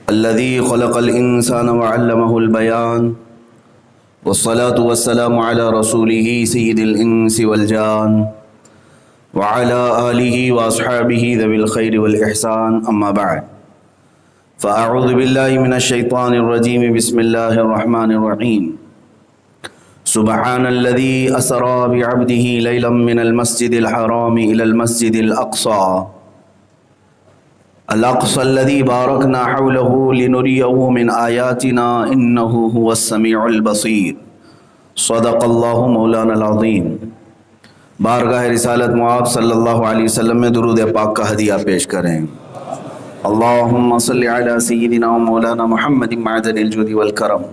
الذي خلق الإنسان وعلمه البيان والصلاة والسلام على رسوله سيد الإنس والجان وعلى آله وأصحابه ذوي الخير والإحسان أما بعد فأعوذ بالله من الشيطان الرجيم بسم الله الرحمن الرحيم سبحان الذي أسرى بعبده ليلا من المسجد الحرام إلى المسجد الأقصى الذي باركنا حوله لنريه من آياتنا إنه هو السميع البصير صدق الله مولانا العظیم۔ بارگاہ رسالت معاب صلی اللہ علیہ وسلم میں درود پاک کا ہدیہ پیش کریں۔ اللہم صلی علی سیدنا و مولانا محمد معدن الجود والکرم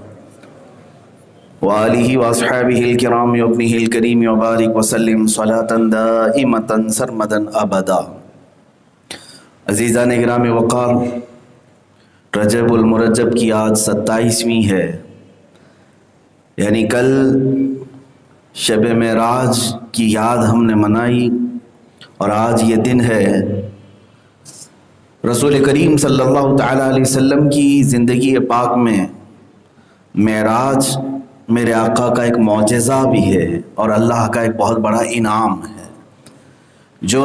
وآلہ واصحابہ الکرام وابنہ الکریم وبارک وسلم صلاة دائمتا سرمدا ابدا۔ عزیزان گرامی وقار، رجب المرجب کی آج 27ویں ہے، یعنی کل شب معراج کی یاد ہم نے منائی، اور آج یہ دن ہے رسول کریم صلی اللہ تعالیٰ علیہ وسلم کی زندگی پاک میں معراج میرے آقا کا ایک معجزہ بھی ہے اور اللہ کا ایک بہت بڑا انعام ہے جو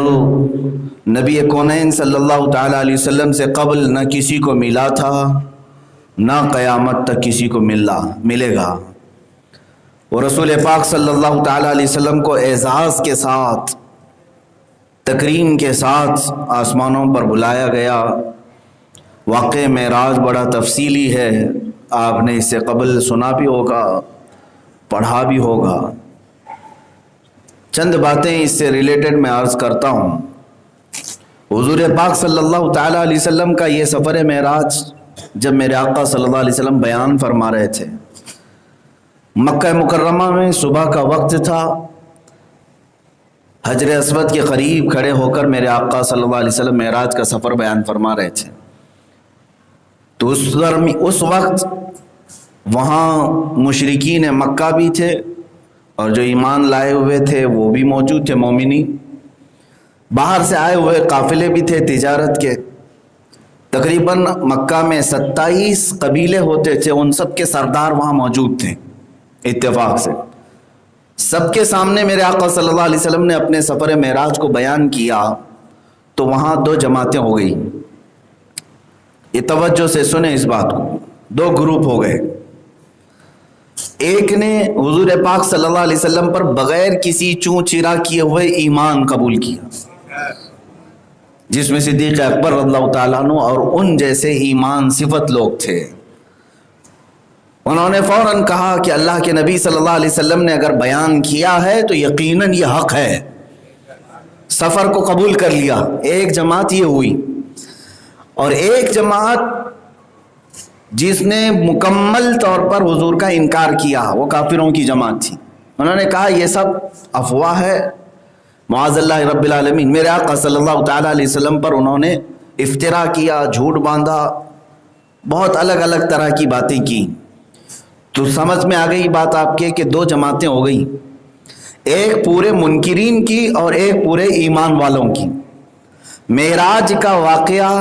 نبی کونین صلی اللہ تعالیٰ علیہ وسلم سے قبل نہ کسی کو ملا تھا، نہ قیامت تک کسی کو ملے گا۔ وہ رسول پاک صلی اللہ تعالیٰ علیہ وسلم کو اعزاز کے ساتھ، تکریم کے ساتھ آسمانوں پر بلایا گیا۔ واقع معراج بڑا تفصیلی ہے، آپ نے اس سے قبل سنا بھی ہوگا، پڑھا بھی ہوگا۔ چند باتیں اس سے ریلیٹڈ میں عرض کرتا ہوں۔ حضور پاک صلی اللہ تعالیٰ علیہ وسلم کا یہ سفر معراج جب میرے آقا صلی اللہ علیہ وسلم بیان فرما رہے تھے، مکہ مکرمہ میں صبح کا وقت تھا، حجر اسود کے قریب کھڑے ہو کر میرے آقا صلی اللہ علیہ وسلم معراج کا سفر بیان فرما رہے تھے۔ تو اس وقت وہاں مشرکین مکہ بھی تھے اور جو ایمان لائے ہوئے تھے وہ بھی موجود تھے، مومنین۔ باہر سے آئے ہوئے قافلے بھی تھے تجارت کے۔ تقریباً مکہ میں 27 قبیلے ہوتے تھے، ان سب کے سردار وہاں موجود تھے۔ اتفاق سے سب کے سامنے میرے آقا صلی اللہ علیہ وسلم نے اپنے سفر معراج کو بیان کیا تو وہاں 2 جماعتیں ہو گئی۔ یہ توجہ سے سنیں اس بات کو، 2 گروپ ہو گئے۔ ایک نے حضور پاک صلی اللہ علیہ وسلم پر بغیر کسی چوں چرا کیے ہوئے ایمان قبول کیا، جس میں صدیق اکبر رضی اللہ تعالیٰ عنہ اور ان جیسے ایمان صفت لوگ تھے۔ انہوں نے فوراً کہا کہ اللہ کے نبی صلی اللہ علیہ وسلم نے اگر بیان کیا ہے تو یقیناً یہ حق ہے، سفر کو قبول کر لیا۔ ایک جماعت یہ ہوئی، اور ایک جماعت جس نے مکمل طور پر حضور کا انکار کیا، وہ کافروں کی جماعت تھی۔ انہوں نے کہا یہ سب افواہ ہے، معاذ اللہ رب العالمین۔ میرے آقا صلی اللہ تعالیٰ علیہ وسلم پر انہوں نے افترا کیا، جھوٹ باندھا، بہت الگ الگ طرح کی باتیں کی۔ تو سمجھ میں آ گئی بات آپ کے کہ 2 جماعتیں ہو گئی، ایک پورے منکرین کی اور ایک پورے ایمان والوں کی۔ معراج کا واقعہ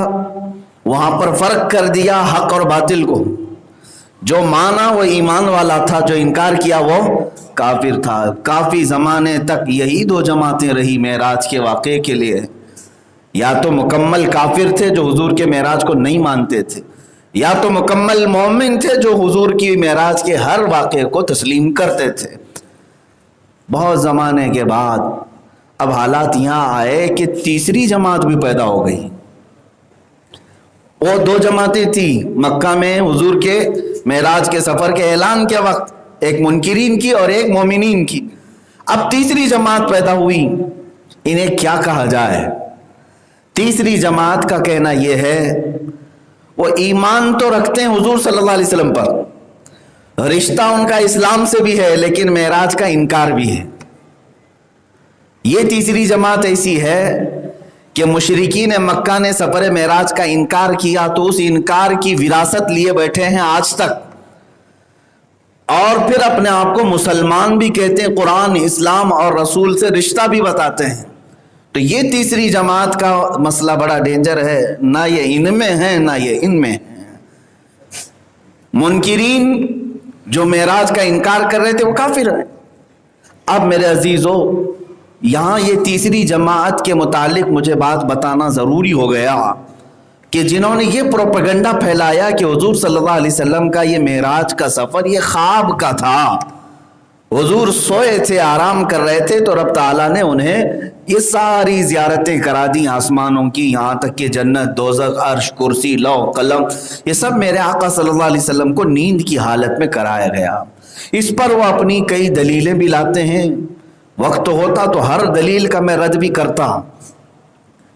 وہاں پر فرق کر دیا حق اور باطل کو۔ جو مانا وہ ایمان والا تھا، جو انکار کیا وہ کافر تھا۔ کافی زمانے تک یہی 2 جماعتیں رہی معراج کے واقعے کے لیے۔ یا تو مکمل کافر تھے جو حضور کے معراج کو نہیں مانتے تھے، یا تو مکمل مومن تھے جو حضور کی معراج کے ہر واقعے کو تسلیم کرتے تھے۔ بہت زمانے کے بعد اب حالات یہاں آئے کہ تیسری جماعت بھی پیدا ہو گئی۔ وہ 2 جماعتیں تھیں مکہ میں حضور کے معراج کے سفر کے اعلان کے وقت، ایک منکرین کی اور ایک مومنین کی۔ اب تیسری جماعت پیدا ہوئی، انہیں کیا کہا جائے؟ تیسری جماعت کا کہنا یہ ہے وہ ایمان تو رکھتے ہیں حضور صلی اللہ علیہ وسلم پر، رشتہ ان کا اسلام سے بھی ہے، لیکن معراج کا انکار بھی ہے۔ یہ تیسری جماعت ایسی ہے کہ مشرکین مکہ نے سفر معراج کا انکار کیا تو اس انکار کی وراثت لیے بیٹھے ہیں آج تک، اور پھر اپنے آپ کو مسلمان بھی کہتے ہیں، قرآن، اسلام اور رسول سے رشتہ بھی بتاتے ہیں۔ تو یہ تیسری جماعت کا مسئلہ بڑا ڈینجر ہے، نہ یہ ان میں ہے نہ یہ ان میں ہے۔ منکرین جو معراج کا انکار کر رہے تھے وہ کافر ہیں۔ اب میرے عزیزو، یہاں یہ تیسری جماعت کے متعلق مجھے بات بتانا ضروری ہو گیا کہ جنہوں نے یہ پروپیگنڈا پھیلایا کہ حضور صلی اللہ علیہ وسلم کا یہ معراج کا سفر یہ خواب کا تھا، حضور سوئے تھے، آرام کر رہے تھے، تو رب تعالیٰ نے انہیں یہ ساری زیارتیں کرا دی آسمانوں کی، یہاں تک کہ جنت، دوزخ، عرش، کرسی، لوح، قلم، یہ سب میرے آقا صلی اللہ علیہ وسلم کو نیند کی حالت میں کرایا گیا۔ اس پر وہ اپنی کئی دلیلیں بھی لاتے ہیں، وقت تو ہوتا تو ہر دلیل کا میں رد بھی کرتا،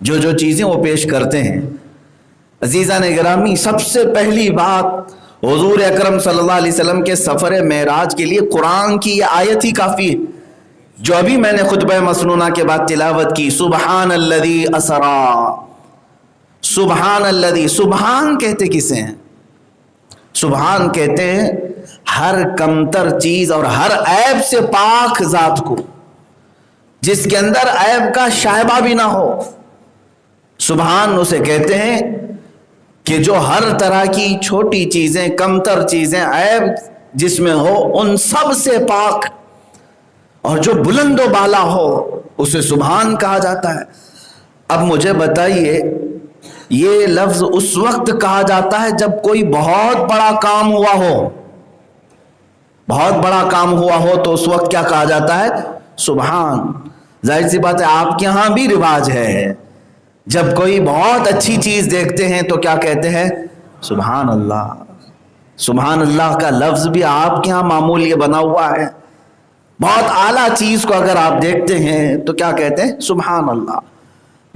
جو چیزیں وہ پیش کرتے ہیں۔ عزیزان گرامی، سب سے پہلی بات، حضور اکرم صلی اللہ علیہ وسلم کے سفر معراج کے لیے قرآن کی یہ آیت ہی کافی ہے جو ابھی میں نے خطبہ مسنونہ کے بعد تلاوت کی، سبحان الذی اسرا۔ سبحان الذی، سبحان کہتے کسے ہیں؟ سبحان کہتے ہیں ہر کمتر چیز اور ہر عیب سے پاک ذات کو، جس کے اندر عیب کا شائبہ بھی نہ ہو۔ سبحان اسے کہتے ہیں کہ جو ہر طرح کی چھوٹی چیزیں، کمتر چیزیں، عیب جس میں ہو ان سب سے پاک، اور جو بلند و بالا ہو اسے سبحان کہا جاتا ہے۔ اب مجھے بتائیے، یہ لفظ اس وقت کہا جاتا ہے جب کوئی بہت بڑا کام ہوا ہو، بہت بڑا کام ہوا ہو تو اس وقت کیا کہا جاتا ہے؟ سبحان۔ ظاہر سی بات ہے آپ کے ہاں بھی رواج ہے، جب کوئی بہت اچھی چیز دیکھتے ہیں تو کیا کہتے ہیں؟ سبحان اللہ۔ سبحان اللہ کا لفظ بھی آپ کے ہاں معمول یہ بنا ہوا ہے، بہت اعلیٰ چیز کو اگر آپ دیکھتے ہیں تو کیا کہتے ہیں؟ سبحان اللہ۔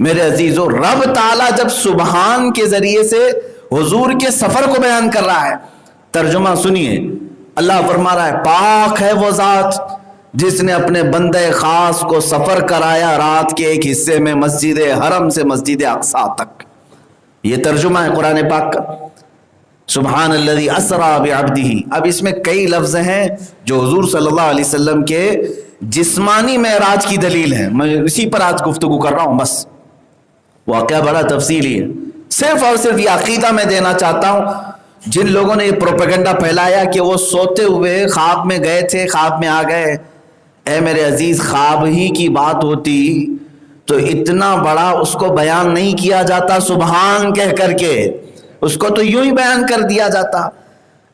میرے عزیزو، رب تعالیٰ جب سبحان کے ذریعے سے حضور کے سفر کو بیان کر رہا ہے، ترجمہ سنیے، اللہ فرما رہا ہے پاک ہے وہ ذات جس نے اپنے بندے خاص کو سفر کرایا رات کے ایک حصے میں مسجد حرم سے مسجد اقصی تک۔ یہ ترجمہ ہے قرآن پاک کا، سبحان الذی اسرا بعبدہ۔ اب اس میں کئی لفظ ہیں جو حضور صلی اللہ علیہ وسلم کے جسمانی معراج کی دلیل ہے، میں اسی پر آج گفتگو کر رہا ہوں۔ بس واقعہ بڑا تفصیلی ہے، صرف اور صرف یہ عقیدہ میں دینا چاہتا ہوں جن لوگوں نے یہ پروپیگنڈا پھیلایا کہ وہ سوتے ہوئے خواب میں گئے تھے، خواب میں آ گئے۔ اے میرے عزیز، خواب ہی کی بات ہوتی تو اتنا بڑا اس کو بیان نہیں کیا جاتا سبحان کہہ کر کے، اس کو تو یوں ہی بیان کر دیا جاتا۔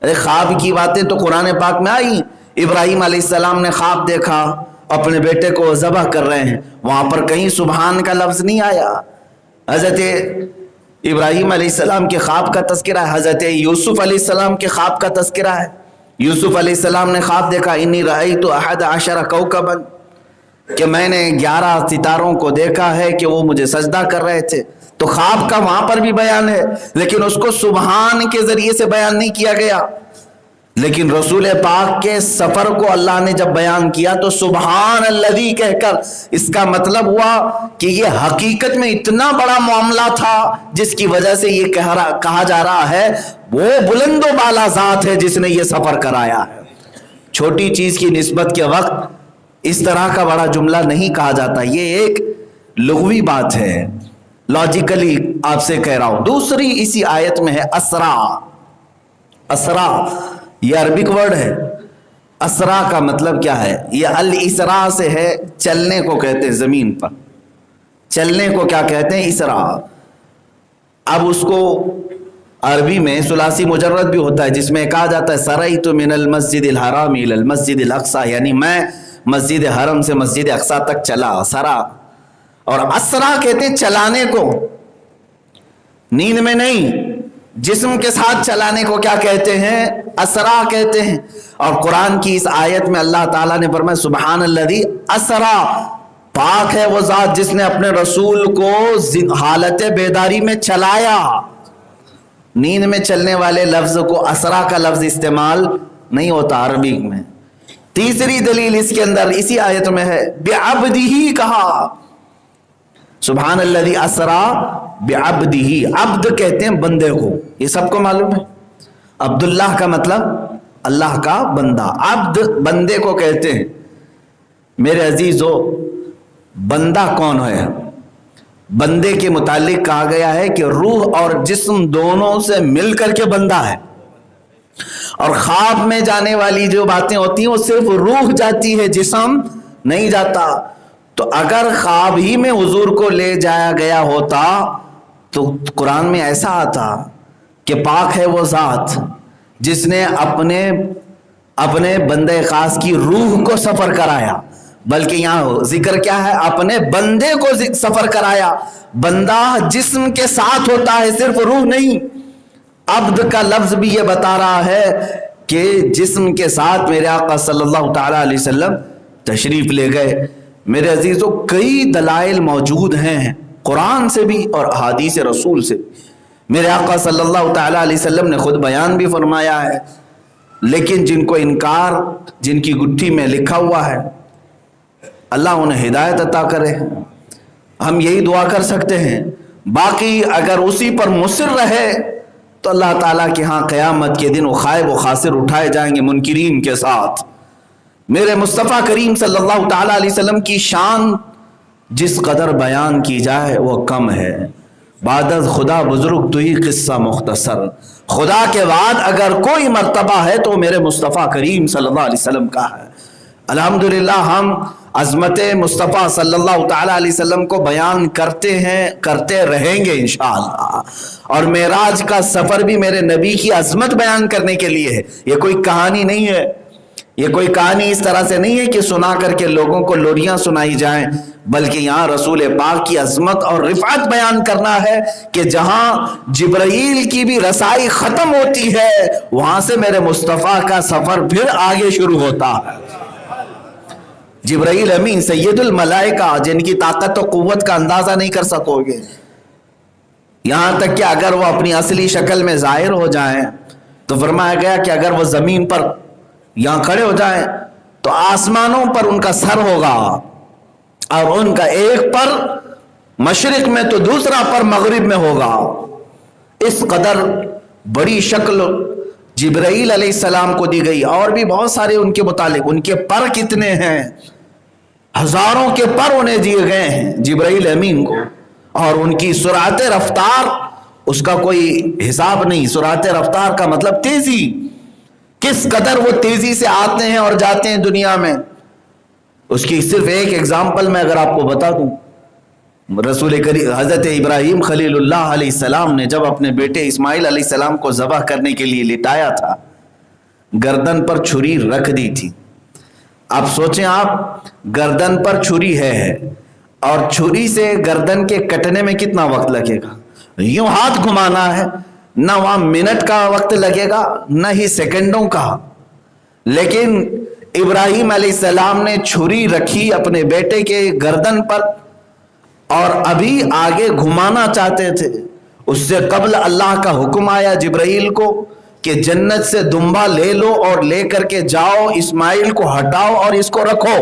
ارے خواب کی باتیں تو قرآن پاک میں آئی، ابراہیم علیہ السلام نے خواب دیکھا، اپنے بیٹے کو ذبح کر رہے ہیں، وہاں پر کہیں سبحان کا لفظ نہیں آیا۔ حضرت ابراہیم علیہ السلام کے خواب کا تذکرہ ہے، حضرت یوسف علیہ السلام کے خواب کا تذکرہ ہے۔ یوسف علیہ السلام نے خواب دیکھا، انی رأیت 11 کوکبا، کہ میں نے 11 ستاروں کو دیکھا ہے کہ وہ مجھے سجدہ کر رہے تھے۔ تو خواب کا وہاں پر بھی بیان ہے، لیکن اس کو سبحان کے ذریعے سے بیان نہیں کیا گیا۔ لیکن رسول پاک کے سفر کو اللہ نے جب بیان کیا تو سبحان الذی کہہ کر، اس کا مطلب ہوا کہ یہ حقیقت میں اتنا بڑا معاملہ تھا جس کی وجہ سے یہ کہا جا رہا ہے وہ بلند و بالا ذات ہے جس نے یہ سفر کرایا ہے۔ چھوٹی چیز کی نسبت کے وقت اس طرح کا بڑا جملہ نہیں کہا جاتا، یہ ایک لغوی بات ہے، لاجیکلی آپ سے کہہ رہا ہوں۔ دوسری اسی آیت میں ہے اسرا۔ اسرا یہ عربک ورڈ ہے۔ اسرا کا مطلب کیا ہے؟ یہ الاسراء سے ہے، چلنے کو کہتے ہیں، زمین پر چلنے کو کیا کہتے ہیں؟ اسرا۔ اب اس کو عربی میں ثلاثی مجرد بھی ہوتا ہے جس میں کہا جاتا ہے سریت من المسجد الحرام الى المسجد الاقصی، یعنی میں مسجد حرم سے مسجد اقصی تک چلا، سرا۔ اور اسرا کہتے ہیں چلانے کو، نیند میں نہیں، جسم کے ساتھ چلانے کو کیا کہتے ہیں؟ اسرا کہتے ہیں۔ اور قرآن کی اس آیت میں اللہ تعالیٰ نے فرمایا سبحان الذی اسرا، پاک ہے وہ ذات جس نے اپنے رسول کو حالت بیداری میں چلایا۔ نیند میں چلنے والے لفظ کو اسرا کا لفظ استعمال نہیں ہوتا عربی میں۔ تیسری دلیل اس کے اندر اسی آیت میں ہے، بعبدہ کہا، سبحان الذی اسرا بعبدہ۔ عبد کہتے ہیں بندے کو، یہ سب کو معلوم ہے۔ عبداللہ کا مطلب اللہ کا بندہ، عبد بندے کو کہتے ہیں۔ میرے عزیزو، بندہ کون ہے؟ بندے کے متعلق کہا گیا ہے کہ روح اور جسم دونوں سے مل کر کے بندہ ہے۔ اور خواب میں جانے والی جو باتیں ہوتی ہیں وہ صرف روح جاتی ہے، جسم نہیں جاتا. تو اگر خواب ہی میں حضور کو لے جایا گیا ہوتا تو قرآن میں ایسا آتا کہ پاک ہے وہ ذات جس نے اپنے بندے خاص کی روح کو سفر کرایا. بلکہ یہاں ذکر کیا ہے؟ اپنے بندے کو سفر کرایا. بندہ جسم کے ساتھ ہوتا ہے، صرف روح نہیں. عبد کا لفظ بھی یہ بتا رہا ہے کہ جسم کے ساتھ میرے آقا صلی اللہ تعالی علیہ وسلم تشریف لے گئے. میرے عزیزوں، کئی دلائل موجود ہیں قرآن سے بھی اور احادیث رسول سے. میرے آقا صلی اللہ تعالی علیہ وسلم نے خود بیان بھی فرمایا ہے، لیکن جن کو انکار جن کی گٹھی میں لکھا ہوا ہے، اللہ انہیں ہدایت عطا کرے. ہم یہی دعا کر سکتے ہیں. باقی اگر اسی پر مصر رہے تو اللہ تعالیٰ کے ہاں قیامت کے دن وہ خائب و خاسر اٹھائے جائیں گے منکرین کے ساتھ. میرے مصطفیٰ کریم صلی اللہ تعالیٰ علیہ وسلم کی شان جس قدر بیان کی جائے وہ کم ہے. بعد از خدا بزرگ تو ہی قصہ مختصر. خدا کے بعد اگر کوئی مرتبہ ہے تو میرے مصطفیٰ کریم صلی اللہ علیہ وسلم کا ہے. الحمدللہ ہم عظمت مصطفیٰ صلی اللہ تعالیٰ علیہ وسلم کو بیان کرتے ہیں، کرتے رہیں گے انشاءاللہ. اور معراج کا سفر بھی میرے نبی کی عظمت بیان کرنے کے لیے ہے. یہ کوئی کہانی نہیں ہے، یہ کوئی کہانی اس طرح سے نہیں ہے کہ سنا کر کے لوگوں کو لوریاں سنائی جائیں، بلکہ یہاں رسول پاک کی عظمت اور رفعت بیان کرنا ہے کہ جہاں جبرائیل کی بھی رسائی ختم ہوتی ہے وہاں سے میرے مصطفیٰ کا سفر پھر آگے شروع ہوتا ہے. جبرائیل امین سید الملائکہ جن کی طاقت و قوت کا اندازہ نہیں کر سکو گے. یہاں تک کہ اگر وہ اپنی اصلی شکل میں ظاہر ہو جائیں تو فرمایا گیا کہ اگر وہ زمین پر یہاں کھڑے ہو جائیں تو آسمانوں پر ان کا سر ہوگا، اور ان کا ایک پر مشرق میں تو دوسرا پر مغرب میں ہوگا. اس قدر بڑی شکل جبرائیل علیہ السلام کو دی گئی. اور بھی بہت سارے ان کے متعلق، ان کے پر کتنے ہیں، ہزاروں کے پر انہیں دیے گئے ہیں جبرائیل امین کو. اور ان کی سرعت رفتار اس کا کوئی حساب نہیں. سرعت رفتار کا مطلب تیزی، کس قدر وہ تیزی سے آتے ہیں اور جاتے ہیں دنیا میں. اس کی صرف ایک ایگزامپل میں اگر آپ کو بتا دوں، رسول کریم حضرت ابراہیم خلیل اللہ علیہ السلام نے جب اپنے بیٹے اسماعیل علیہ السلام کو ذبح کرنے کے لیے لٹایا تھا، گردن پر چھری رکھ دی تھی. آپ سوچیں، آپ گردن پر چھری ہے اور چھری سے گردن کے کٹنے میں کتنا وقت لگے گا؟ یوں ہاتھ گھمانا ہے، نہ وہاں منٹ کا وقت لگے گا نہ ہی سیکنڈوں کا. لیکن ابراہیم علیہ السلام نے چھری رکھی اپنے بیٹے کے گردن پر اور ابھی آگے گھمانا چاہتے تھے. اس سے قبل اللہ کا حکم آیا جبرائیل کو کہ جنت سے دمبا لے لو اور لے کر کے جاؤ، اسماعیل کو ہٹاؤ اور اس کو رکھو.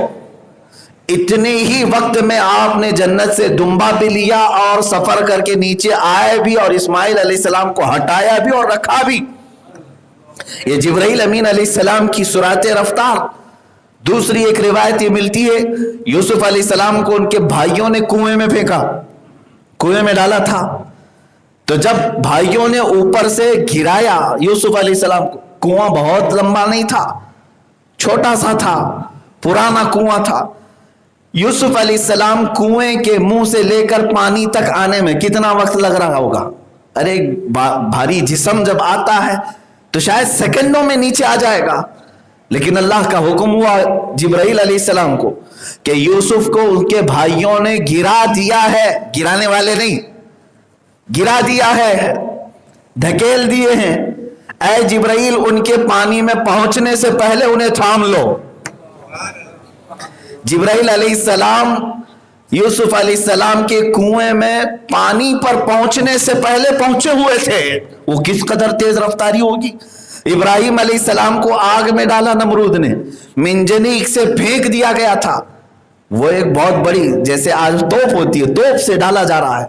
اتنے ہی وقت میں آپ نے جنت سے دمبا بھی لیا اور سفر کر کے نیچے آئے بھی اور اسماعیل علیہ السلام کو ہٹایا بھی اور رکھا بھی. یہ جبرائیل امین علیہ السلام کی سرعت رفتار. دوسری ایک روایت یہ ملتی ہے، یوسف علیہ السلام کو ان کے بھائیوں نے کنویں میں پھینکا، کنویں میں ڈالا تھا. تو جب بھائیوں نے اوپر سے گرایا یوسف علیہ السلام کو، کنواں بہت لمبا نہیں تھا، چھوٹا سا تھا، پرانا کنواں تھا. یوسف علیہ السلام کنویں کے منہ سے لے کر پانی تک آنے میں کتنا وقت لگ رہا ہوگا؟ ارے بھاری جسم جب آتا ہے تو شاید سیکنڈوں میں نیچے آ جائے گا. لیکن اللہ کا حکم ہوا جبرائیل علیہ السلام کو کہ یوسف کو ان کے بھائیوں نے گرا دیا ہے. گرانے والے نہیں، گرا دیا ہے، دھکیل دیے ہیں. اے جبرائیل، ان کے پانی میں پہنچنے سے پہلے انہیں تھام لو. جبرائیل علیہ السلام یوسف علیہ السلام کے کنویں میں پانی پر پہنچنے سے پہلے پہنچے ہوئے تھے. وہ کس قدر تیز رفتاری ہوگی. ابراہیم علیہ السلام کو آگ میں ڈالا نمرود نے، منجنیق سے پھینک دیا گیا تھا. وہ ایک بہت بڑی، جیسے آج توپ ہوتی ہے، توپ سے ڈالا جا رہا ہے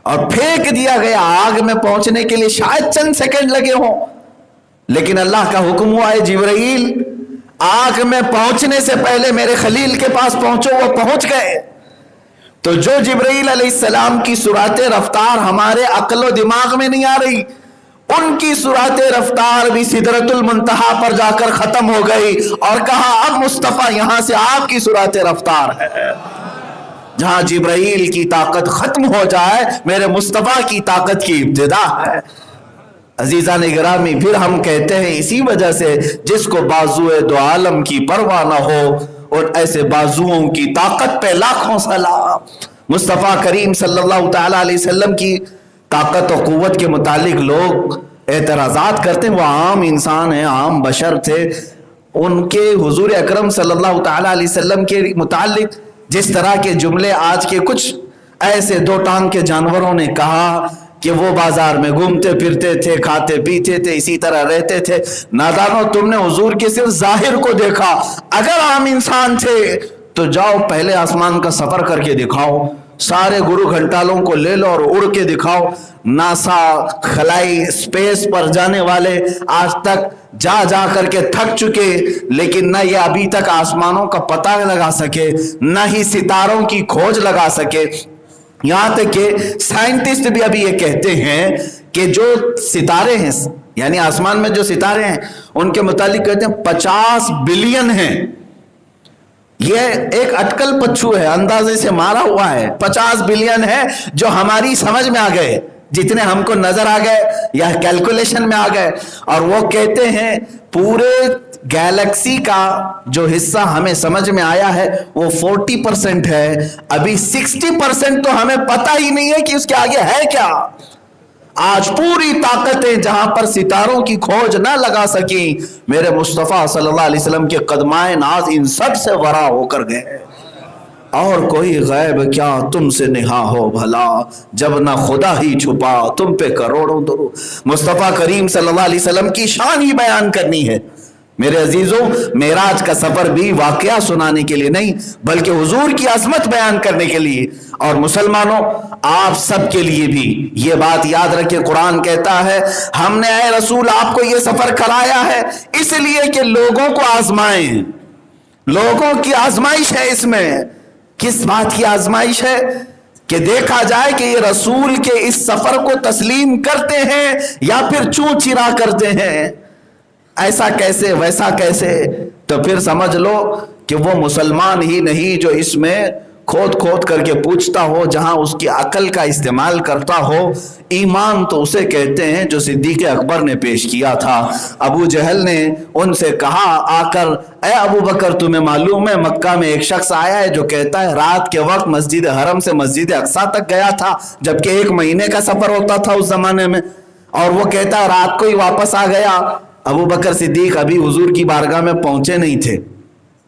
اور پھینک دیا گیا. آگ میں پہنچنے کے لیے شاید چند سیکنڈ لگے ہوں، لیکن اللہ کا حکم ہوا ہے جبرائیل آگ میں پہنچنے سے پہلے میرے خلیل کے پاس پہنچو. وہ پہنچ گئے. تو جو جبرائیل علیہ السلام کی سرعت رفتار ہمارے عقل و دماغ میں نہیں آ رہی، ان کی سرعت رفتار بھی سدرۃ المنتہا پر جا کر ختم ہو گئی اور کہا اب مصطفیٰ یہاں سے آپ کی سرعت رفتار ہے. جہاں جبرائیل کی طاقت ختم ہو جائے میرے مصطفیٰ کی طاقت کی ابتدا ہے. عزیزان گرامی پھر ہم کہتے ہیں اسی وجہ سے جس کو بازوئے دو عالم کی پرواہ نہ ہو اور ایسے بازوؤں کی طاقت پہ لاکھوں سلام. مصطفیٰ کریم صلی اللہ تعالیٰ علیہ وسلم کی طاقت و قوت کے متعلق لوگ اعتراضات کرتے ہیں. وہ عام انسان ہیں, عام بشر تھے. ان کے حضور اکرم صلی اللہ تعالیٰ علیہ وسلم کے متعلق جس طرح کے جملے آج کے کچھ ایسے دو ٹانگ کے جانوروں نے کہا کہ وہ بازار میں گھومتے پھرتے تھے, کھاتے پیتے تھے, اسی طرح رہتے تھے. نادانو, تم نے حضور کے صرف ظاہر کو دیکھا. اگر عام انسان تھے تو جاؤ پہلے آسمان کا سفر کر کے دکھاؤ, سارے گرو گھنٹالوں کو لے لو اور اڑ کے دکھاؤ. ناسا خلائی اسپیس پر جانے والے آج تک جا جا کر کے تھک چکے, لیکن نہ یہ ابھی تک آسمانوں کا پتہ لگا سکے, نہ ہی ستاروں کی کھوج لگا سکے. یہاں تک کہ سائنٹسٹ بھی ابھی یہ کہتے ہیں کہ جو ستارے ہیں, یعنی آسمان میں جو ستارے ہیں, ان کے متعلق کہتے ہیں 50 بلین ہیں. یہ ایک اٹکل پچھو ہے, اندازے سے مارا ہوا ہے. 50 بلین ہے جو ہماری سمجھ میں آ گئے, جتنے ہم کو نظر آ گئے یا کیلکولیشن میں آ گئے. اور وہ کہتے ہیں پورے گیلیکسی کا جو حصہ ہمیں سمجھ میں آیا ہے وہ 40% ہے. ابھی 60% تو ہمیں پتہ ہی نہیں ہے کہ اس کے آگے ہے کیا. آج پوری طاقتیں جہاں پر ستاروں کی کھوج نہ لگا سکیں, میرے مصطفیٰ صلی اللہ علیہ وسلم کے قدمائے ناز ان سب سے ورا ہو کر گئے. اور کوئی غیب کیا تم سے نہا ہو بھلا, جب نہ خدا ہی چھپا تم پہ کروڑوں درود. مصطفیٰ کریم صلی اللہ علیہ وسلم کی شان ہی بیان کرنی ہے. میرے عزیزوں, معراج کا سفر بھی واقعہ سنانے کے لیے نہیں بلکہ حضور کی عظمت بیان کرنے کے لیے. اور مسلمانوں, آپ سب کے لیے بھی یہ بات یاد رکھیں, قرآن کہتا ہے ہم نے اے رسول آپ کو یہ سفر کرایا ہے اس لیے کہ لوگوں کو آزمائیں. لوگوں کی آزمائش ہے اس میں. کس بات کی آزمائش ہے؟ کہ دیکھا جائے کہ یہ رسول کے اس سفر کو تسلیم کرتے ہیں یا پھر چوں چرا کرتے ہیں. ایسا کیسے ویسا کیسے, تو پھر سمجھ لو کہ وہ مسلمان ہی نہیں جو اس میں کھود کھود کر کے پوچھتا ہو, جہاں اس کی عقل کا استعمال کرتا ہو. ایمان تو اسے کہتے ہیں جو صدیق اکبر نے پیش کیا تھا. ابو جہل نے ان سے کہا آ کر, اے ابو بکر تمہیں معلوم ہے مکہ میں ایک شخص آیا ہے جو کہتا ہے رات کے وقت مسجد حرم سے مسجد اقصیٰ تک گیا تھا, جبکہ 1 مہینے کا سفر ہوتا تھا اس زمانے میں, اور وہ کہتا ہے رات کو ہی واپس آ گیا. ابو بکر صدیق ابھی حضور کی بارگاہ میں پہنچے نہیں تھے,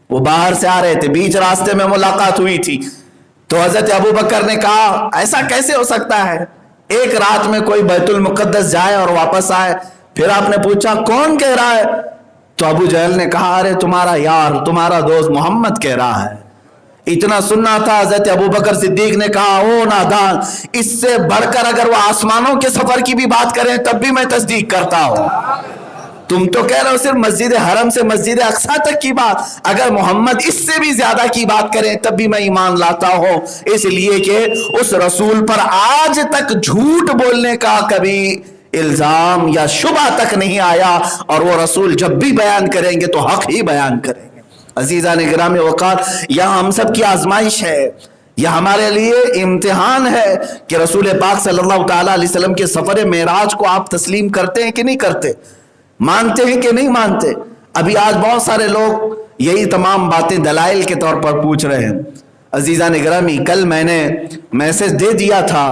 وہ باہر سے آ رہے تھے, بیچ راستے میں ملاقات ہوئی تھی. تو حضرت ابو بکر نے کہا ایسا کیسے ہو سکتا ہے ایک رات میں کوئی بیت المقدس جائے اور واپس آئے. پھر آپ نے پوچھا کون کہہ رہا ہے؟ تو ابو جہل نے کہا ارے تمہارا یار, تمہارا دوست محمد کہہ رہا ہے. اتنا سننا تھا. حضرت ابو بکر صدیق نے کہا او نادان, اس سے بڑھ کر اگر وہ آسمانوں کے سفر کی بھی بات کریں تب بھی میں تصدیق کرتا ہوں. تم تو کہہ رہے ہو صرف مسجد حرم سے مسجد اقصیٰ تک کی بات, اگر محمد اس سے بھی زیادہ کی بات کریں تب بھی میں ایمان لاتا ہوں. اس لیے کہ اس رسول پر آج تک جھوٹ بولنے کا کبھی الزام یا شبہ تک نہیں آیا, اور وہ رسول جب بھی بیان کریں گے تو حق ہی بیان کریں گے. عزیزان گرامی وقار, یہاں ہم سب کی آزمائش ہے, یہ ہمارے لیے امتحان ہے کہ رسول پاک صلی اللہ تعالیٰ علیہ وسلم کے سفر معراج کو آپ تسلیم کرتے ہیں کہ نہیں کرتے, مانتے ہیں کہ نہیں مانتے. ابھی آج بہت سارے لوگ یہی تمام باتیں دلائل کے طور پر پوچھ رہے ہیں. عزیزان گرامی, کل میں نے میسج دے دیا تھا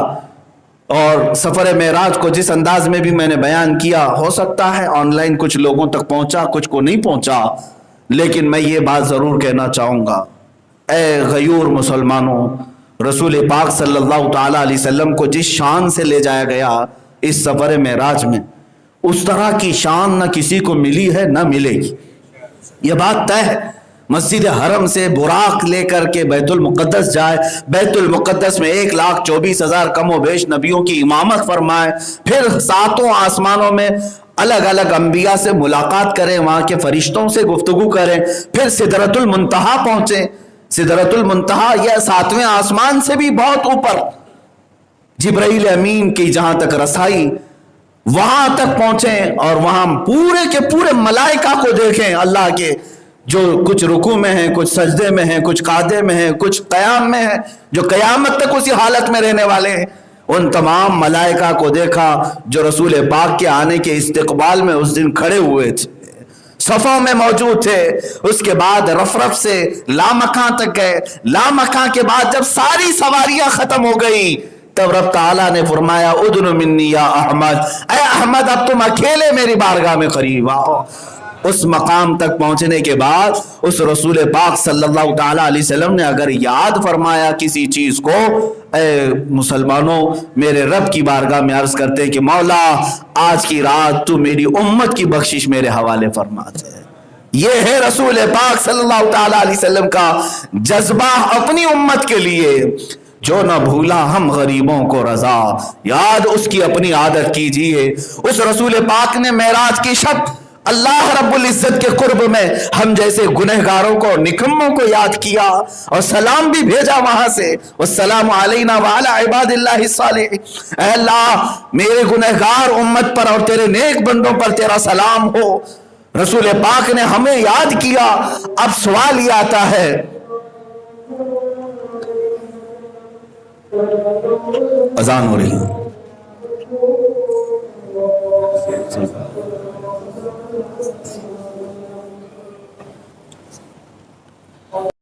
اور سفر معراج کو جس انداز میں بھی میں نے بیان کیا, ہو سکتا ہے آن لائن کچھ لوگوں تک پہنچا, کچھ کو نہیں پہنچا, لیکن میں یہ بات ضرور کہنا چاہوں گا, اے غیور مسلمانوں, رسول پاک صلی اللہ تعالیٰ علیہ وسلم کو جس شان سے لے جایا گیا اس سفر معراج میں, اس طرح کی شان نہ کسی کو ملی ہے نہ ملے گی. یہ بات طے ہے. مسجد حرم سے براق لے کر کے بیت المقدس جائے, بیت المقدس میں 1,24,000 کم و بیش نبیوں کی امامت فرمائے, پھر 7 آسمانوں میں الگ الگ انبیاء سے ملاقات کریں, وہاں کے فرشتوں سے گفتگو کریں, پھر سدرۃ المنتہا پہنچیں. سدرۃ المنتہا یہ 7ویں آسمان سے بھی بہت اوپر, جبرائیل امین کی جہاں تک رسائی, وہاں تک پہنچیں اور وہاں پورے کے پورے ملائکہ کو دیکھیں اللہ کے، جو کچھ رکوع میں ہیں، کچھ سجدے میں ہیں، کچھ قعدے میں ہیں، کچھ قیام میں ہیں، جو قیامت تک اسی حالت میں رہنے والے ہیں، ان تمام ملائکہ کو دیکھا جو رسول پاک کے آنے کے استقبال میں اس دن کھڑے ہوئے تھے، صفوں میں موجود تھے۔ اس کے بعد رفرف سے لامکان تک گئے، لامکان کے بعد جب ساری سواریاں ختم ہو گئی تب رب تعالیٰ نے فرمایا ادن منی یا احمد، اے احمد اب تم اکیلے میری بارگاہ میں قریب آؤ۔ اس مقام تک پہنچنے کے بعد اس رسول پاک صلی اللہ تعالیٰ علیہ وسلم نے اگر یاد فرمایا کسی چیز کو، اے مسلمانوں میرے رب کی بارگاہ میں عرض کرتے کہ مولا آج کی رات تو میری امت کی بخشش میرے حوالے فرما دے۔ یہ ہے رسول پاک صلی اللہ تعالیٰ علیہ وسلم کا جذبہ اپنی امت کے لیے، جو نہ بھولا ہم غریبوں کو رضا، یاد اس کی اپنی عادت کیجئے۔ اس رسول پاک نے معراج کی شب اللہ رب العزت کے قرب میں ہم جیسے گنہگاروں کو، نکموں کو یاد کیا اور سلام بھی بھیجا وہاں سے، والسلام علینا وعلی عباد اللہ الصالحین۔ اے اللہ میرے گنہگار امت پر اور تیرے نیک بندوں پر تیرا سلام ہو۔ رسول پاک نے ہمیں یاد کیا۔ اب سوال یہ آتا ہے، اذان ہو رہی ہے،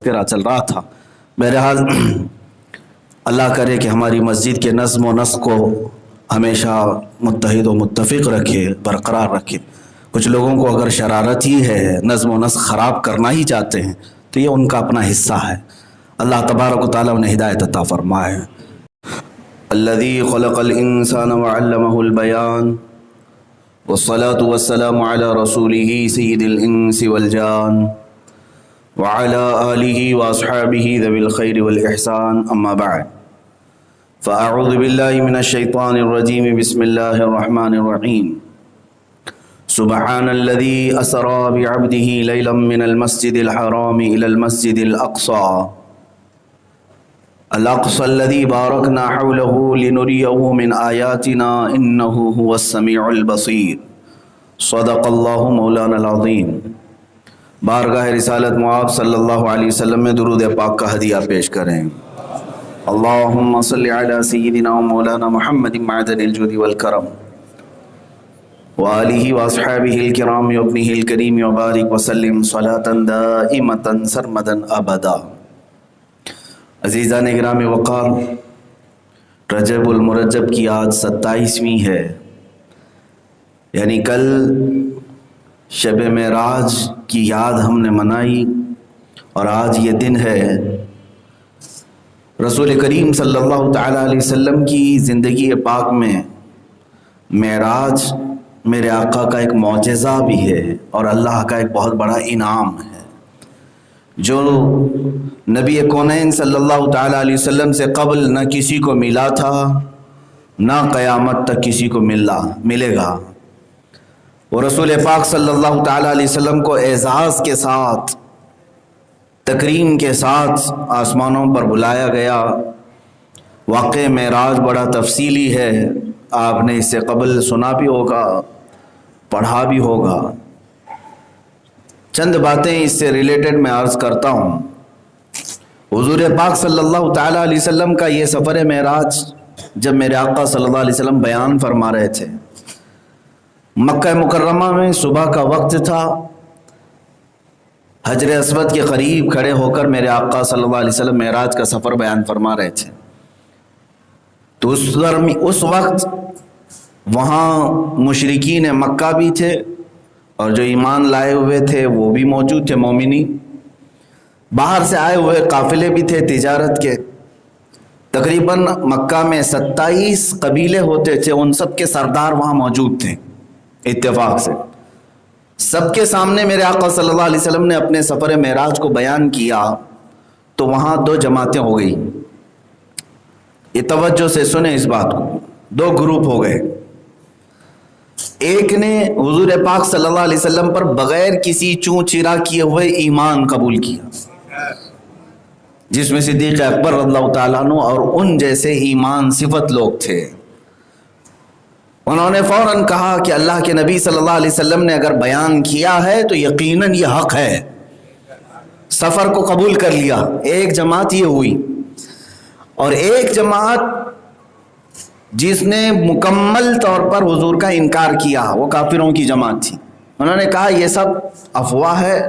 تیرا چل رہا تھا۔ بہرحال اللہ کرے کہ ہماری مسجد کے نظم و نسق کو ہمیشہ متحد و متفق رکھے، برقرار رکھے۔ کچھ لوگوں کو اگر شرارت ہی ہے، نظم و نسق خراب کرنا ہی چاہتے ہیں، تو یہ ان کا اپنا حصہ ہے۔ اللہ تبارک و تعالیٰ انہیں ہدایت عطا فرمائے۔ الذي خلق الانسان وعلمه البيان والصلاة والسلام على رسوله سيد الانس والجان وعلى آله واصحابه ذوي الخير والاحسان، اما بعد فاعوذ بالله من الشيطان الرجيم، بسم الله الرحمن الرحيم۔ سبحان الذي اسرى بعبده ليلا من المسجد الحرام الى المسجد الاقصى الاقصى الذي باركنا حوله لنريه من آياتنا انه هو السميع البصير، صدق اللہ مولانا العظیم۔ بارگاہ رسالت معاب صلی اللہ علیہ وسلم میں درود پاک کا ہدیہ پیش کریں۔ اللہم صلی علی سیدنا و مولانا محمد معدن الجود والکرم وآلہ واصحابہ الکرام وابنہ الکریم وبارک وسلم صلاة دائمتا سرمدا ابدا۔ عزیزان گرامی وقار، رجب المرجب کی آج 27ویں ہے، یعنی کل شب معراج کی یاد ہم نے منائی، اور آج یہ دن ہے رسول کریم صلی اللہ تعالیٰ علیہ وسلم کی زندگی پاک میں معراج میرے آقا کا ایک معجزہ بھی ہے اور اللہ کا ایک بہت بڑا انعام ہے، جو نبی کونین صلی اللہ تعالیٰ علیہ وسلم سے قبل نہ کسی کو ملا تھا، نہ قیامت تک کسی کو ملے گا۔ وہ رسول پاک صلی اللہ تعالیٰ علیہ وسلم کو اعزاز کے ساتھ، تکریم کے ساتھ آسمانوں پر بلایا گیا۔ واقع معراج بڑا تفصیلی ہے، آپ نے اس سے قبل سنا بھی ہوگا، پڑھا بھی ہوگا۔ چند باتیں اس سے ریلیٹڈ میں عرض کرتا ہوں۔ حضور پاک صلی اللہ تعالیٰ علیہ وسلم کا یہ سفر معراج جب میرے آقا صلی اللہ علیہ وسلم بیان فرما رہے تھے، مکہ مکرمہ میں صبح کا وقت تھا، حجر اسود کے قریب کھڑے ہو کر میرے آقا صلی اللہ علیہ وسلم معراج کا سفر بیان فرما رہے تھے۔ تو اس وقت وہاں مشرکین مکہ بھی تھے اور جو ایمان لائے ہوئے تھے وہ بھی موجود تھے، مومنین۔ باہر سے آئے ہوئے قافلے بھی تھے تجارت کے، تقریباً مکہ میں 27 قبیلے ہوتے تھے، ان سب کے سردار وہاں موجود تھے۔ اتفاق سے سب کے سامنے میرے آقا صلی اللہ علیہ وسلم نے اپنے سفر معراج کو بیان کیا، تو وہاں 2 جماعتیں ہو گئی۔ یہ توجہ سے سنیں اس بات کو، 2 گروپ ہو گئے۔ ایک نے حضور پاک صلی اللہ علیہ وسلم پر بغیر کسی چوں چرا کیے ہوئے ایمان قبول کیا، جس میں صدیق اکبر رضی اللہ تعالیٰ عنہ اور ان جیسے ایمان صفت لوگ تھے۔ انہوں نے فوراً کہا کہ اللہ کے نبی صلی اللہ علیہ وسلم نے اگر بیان کیا ہے تو یقیناً یہ حق ہے، سفر کو قبول کر لیا۔ ایک جماعت یہ ہوئی، اور ایک جماعت جس نے مکمل طور پر حضور کا انکار کیا وہ کافروں کی جماعت تھی۔ انہوں نے کہا یہ سب افواہ ہے،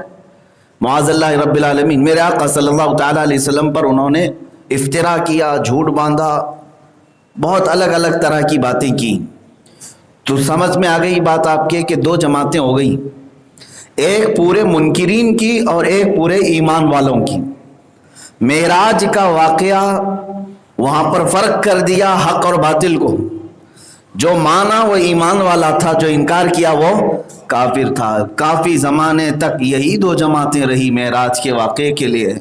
معاذ اللہ رب العالمین۔ میرے آقا صلی اللہ تعالیٰ علیہ وسلم پر انہوں نے افترا کیا، جھوٹ باندھا، بہت الگ الگ طرح کی باتیں کی۔ تو سمجھ میں آ گئی بات آپ کے کہ دو جماعتیں ہو گئی، ایک پورے منکرین کی اور ایک پورے ایمان والوں کی۔ معراج کا واقعہ وہاں پر فرق کر دیا حق اور باطل کو۔ جو مانا وہ ایمان والا تھا، جو انکار کیا وہ کافر تھا۔ کافی زمانے تک یہی دو جماعتیں رہی معراج کے واقعے کے لیے،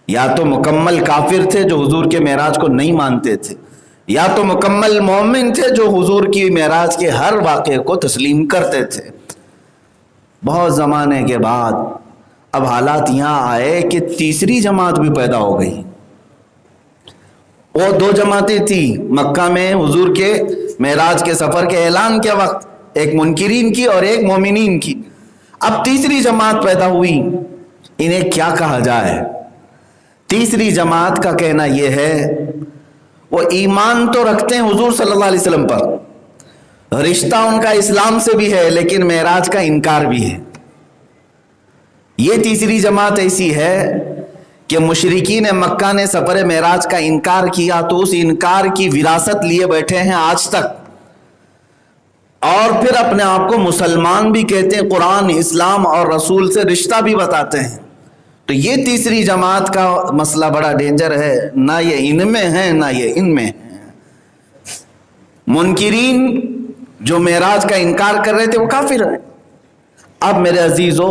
یا تو مکمل کافر تھے جو حضور کے معراج کو نہیں مانتے تھے، یا تو مکمل مومن تھے جو حضور کی معراج کے ہر واقعے کو تسلیم کرتے تھے۔ بہت زمانے کے بعد اب حالات یہاں آئے کہ تیسری جماعت بھی پیدا ہو گئی۔ وہ دو جماعتیں تھیں مکہ میں حضور کے معراج کے سفر کے اعلان کے وقت، ایک منکرین کی اور ایک مومنین کی۔ اب تیسری جماعت پیدا ہوئی، انہیں کیا کہا جائے؟ تیسری جماعت کا کہنا یہ ہے وہ ایمان تو رکھتے ہیں حضور صلی اللہ علیہ وسلم پر، رشتہ ان کا اسلام سے بھی ہے، لیکن معراج کا انکار بھی ہے۔ یہ تیسری جماعت ایسی ہے کہ مشرکین مکہ نے سفر معراج کا انکار کیا تو اس انکار کی وراثت لیے بیٹھے ہیں آج تک، اور پھر اپنے آپ کو مسلمان بھی کہتے ہیں، قرآن، اسلام اور رسول سے رشتہ بھی بتاتے ہیں۔ تو یہ تیسری جماعت کا مسئلہ بڑا ڈینجر ہے، نہ یہ ان میں ہے نہ یہ ان میں ہے۔ منکرین جو معراج کا انکار کر رہے تھے وہ کافر ہیں۔ اب میرے عزیزو،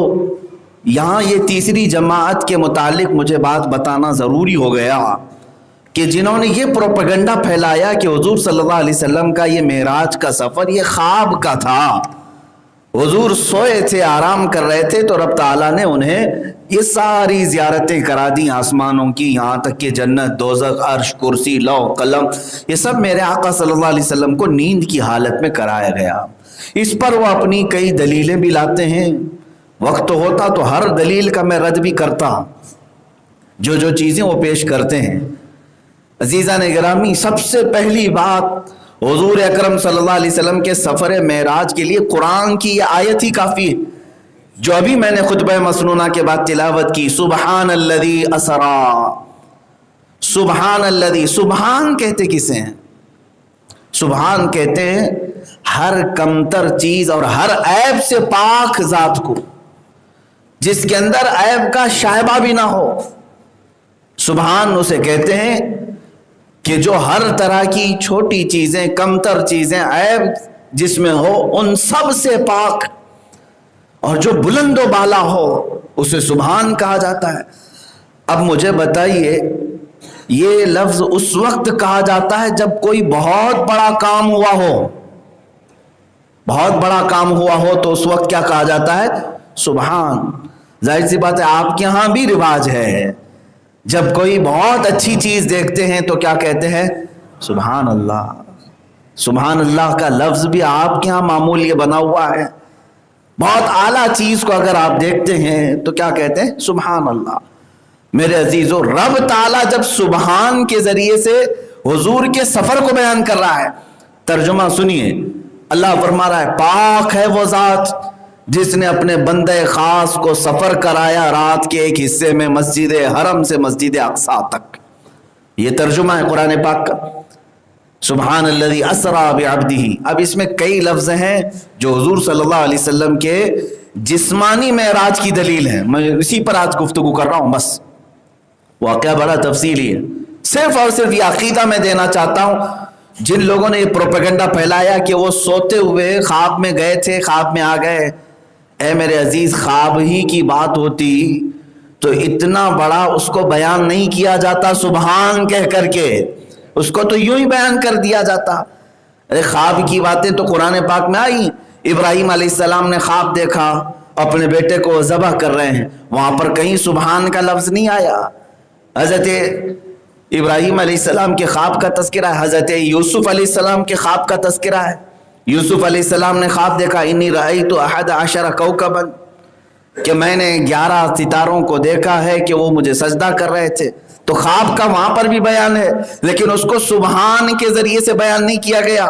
یہاں یہ تیسری جماعت کے متعلق مجھے بات بتانا ضروری ہو گیا کہ جنہوں نے یہ پروپیگنڈا پھیلایا کہ حضور صلی اللہ علیہ وسلم کا یہ معراج کا سفر یہ خواب کا تھا، حضور سوئے تھے، آرام کر رہے تھے، تو رب تعالیٰ نے انہیں یہ ساری زیارتیں کرا دی آسمانوں کی، یہاں تک کہ جنت، دوزخ، عرش، کرسی، لوح، قلم، یہ سب میرے آقا صلی اللہ علیہ وسلم کو نیند کی حالت میں کرایا گیا۔ اس پر وہ اپنی کئی دلیلیں بھی لاتے ہیں، وقت ہوتا تو ہر دلیل کا میں رد بھی کرتا، جو چیزیں وہ پیش کرتے ہیں۔ عزیزان گرامی، سب سے پہلی بات، حضور اکرم صلی اللہ علیہ وسلم کے سفر معراج کے لیے قرآن کی یہ آیت ہی کافی ہے جو ابھی میں نے خطبہ مسنونہ کے بعد تلاوت کی۔ سبحان الذی اسرا، سبحان الذی، سبحان کہتے کسے ہیں؟ سبحان کہتے ہیں ہر کمتر چیز اور ہر عیب سے پاک ذات کو، جس کے اندر عیب کا شائبہ بھی نہ ہو۔ سبحان اسے کہتے ہیں کہ جو ہر طرح کی چھوٹی چیزیں، کمتر چیزیں، عیب جس میں ہو ان سب سے پاک، اور جو بلند و بالا ہو اسے سبحان کہا جاتا ہے۔ اب مجھے بتائیے، یہ لفظ اس وقت کہا جاتا ہے جب کوئی بہت بڑا کام ہوا ہو، بہت بڑا کام ہوا ہو تو اس وقت کیا کہا جاتا ہے؟ سبحان۔ ظاہر سی بات ہے آپ کے ہاں بھی رواج ہے، جب کوئی بہت اچھی چیز دیکھتے ہیں تو کیا کہتے ہیں؟ سبحان اللہ۔ سبحان اللہ کا لفظ بھی آپ کے ہاں معمول یہ بنا ہوا ہے۔ بہت اعلیٰ چیز کو اگر آپ دیکھتے ہیں تو کیا کہتے ہیں؟ سبحان اللہ۔ میرے عزیزو، رب تعالیٰ جب سبحان کے ذریعے سے حضور کے سفر کو بیان کر رہا ہے، ترجمہ سنیے، اللہ فرما رہا ہے، پاک ہے وہ ذات جس نے اپنے بندے خاص کو سفر کرایا رات کے ایک حصے میں مسجد حرم سے مسجد اقصی تک۔ یہ ترجمہ ہے قرآن پاک کا، سبحان الذی اسرا بعبدہ۔ اب اس میں کئی لفظ ہیں جو حضور صلی اللہ علیہ وسلم کے جسمانی معراج کی دلیل ہے، میں اسی پر آج گفتگو کر رہا ہوں۔ بس واقعہ بڑا تفصیلی ہے، صرف اور صرف یہ عقیدہ میں دینا چاہتا ہوں جن لوگوں نے یہ پروپیگنڈا پھیلایا کہ وہ سوتے ہوئے خواب میں گئے تھے، خواب میں آ گئے۔ اے میرے عزیز، خواب ہی کی بات ہوتی تو اتنا بڑا اس کو بیان نہیں کیا جاتا سبحان کہہ کر کے، اس کو تو یوں ہی بیان کر دیا جاتا۔ ارے خواب کی باتیں تو قرآن پاک میں آئی۔ ابراہیم علیہ السلام نے خواب دیکھا، اپنے بیٹے کو ذبح کر رہے ہیں، وہاں پر کہیں سبحان کا لفظ نہیں آیا۔ حضرت ابراہیم علیہ السلام کے خواب کا تذکرہ ہے، حضرت یوسف علیہ السلام کے خواب کا تذکرہ ہے، یوسف علیہ السلام نے خواب دیکھا، انی رأیت 11 کوکبا، کہ میں نے 11 ستاروں کو دیکھا ہے کہ وہ مجھے سجدہ کر رہے تھے. تو خواب کا وہاں پر بھی بیان ہے، لیکن اس کو سبحان کے ذریعے سے بیان نہیں کیا گیا.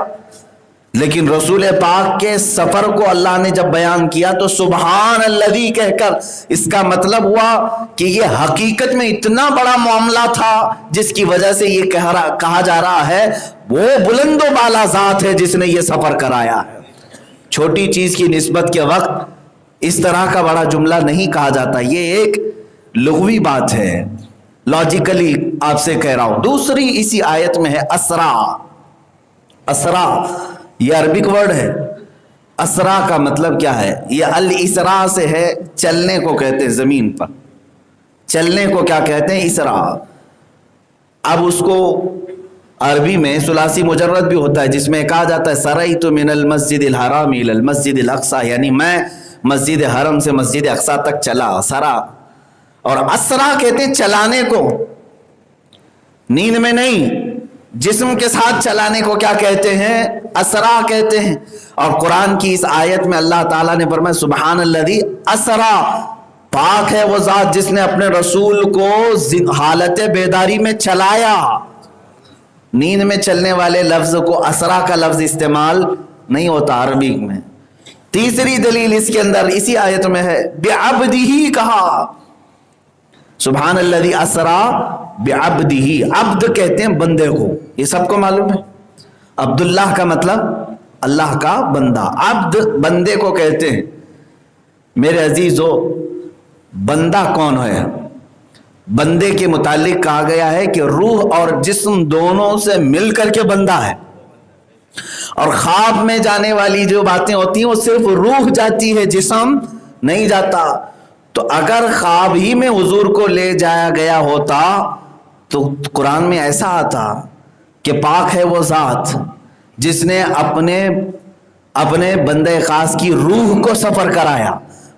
لیکن رسول پاک کے سفر کو اللہ نے جب بیان کیا تو سبحان الذی کہہ کر اس کا مطلب ہوا کہ یہ حقیقت میں اتنا بڑا معاملہ تھا جس کی وجہ سے یہ کہا جا رہا ہے وہ بلند و بالا ذات ہے جس نے یہ سفر کرایا ہے. چھوٹی چیز کی نسبت کے وقت اس طرح کا بڑا جملہ نہیں کہا جاتا. یہ ایک لغوی بات ہے، لاجیکلی آپ سے کہہ رہا ہوں. دوسری اسی آیت میں ہے اسرا. اسرا یہ عربک ورڈ ہے. اسرا کا مطلب کیا ہے؟ یہ الاسراء سے ہے، چلنے کو کہتے ہیں زمین پر. چلنے کو کیا کہتے ہیں؟ اسراء. اب اس کو عربی میں ثلاثی مجرد بھی ہوتا ہے جس میں کہا جاتا ہے سریت من المسجد الحرام الى المسجد الاقصی، یعنی میں مسجد حرم سے مسجد اقصی تک چلا. سرا. اور اسرا کہتے ہیں چلانے کو، نیند میں نہیں، جسم کے ساتھ چلانے کو کیا کہتے ہیں؟ اسرا کہتے ہیں. اور قرآن کی اس آیت میں اللہ تعالیٰ نے فرمایا سبحان الذی اسرا، پاک ہے وہ ذات جس نے اپنے رسول کو حالت بیداری میں چلایا. نیند میں چلنے والے لفظ کو اسرا کا لفظ استعمال نہیں ہوتا عربی میں. تیسری دلیل اس کے اندر اسی آیت میں ہے بعبدہ کہا. سبحان الذی اسرا بعبدہ، عبد کہتے ہیں بندے کو، یہ سب کو معلوم ہے. عبداللہ کا مطلب اللہ کا بندہ، عبد بندے کو کہتے ہیں. میرے عزیزو، بندہ کون ہے؟ بندے کے متعلق کہا گیا ہے کہ روح اور جسم دونوں سے مل کر کے بندہ ہے. اور خواب میں جانے والی جو باتیں ہوتی ہیں وہ صرف روح جاتی ہے، جسم نہیں جاتا. تو اگر خواب ہی میں حضور کو لے جایا گیا ہوتا تو قرآن میں ایسا آتا کہ پاک ہے وہ ذات جس نے اپنے بندے خاص کی روح کو سفر کرایا.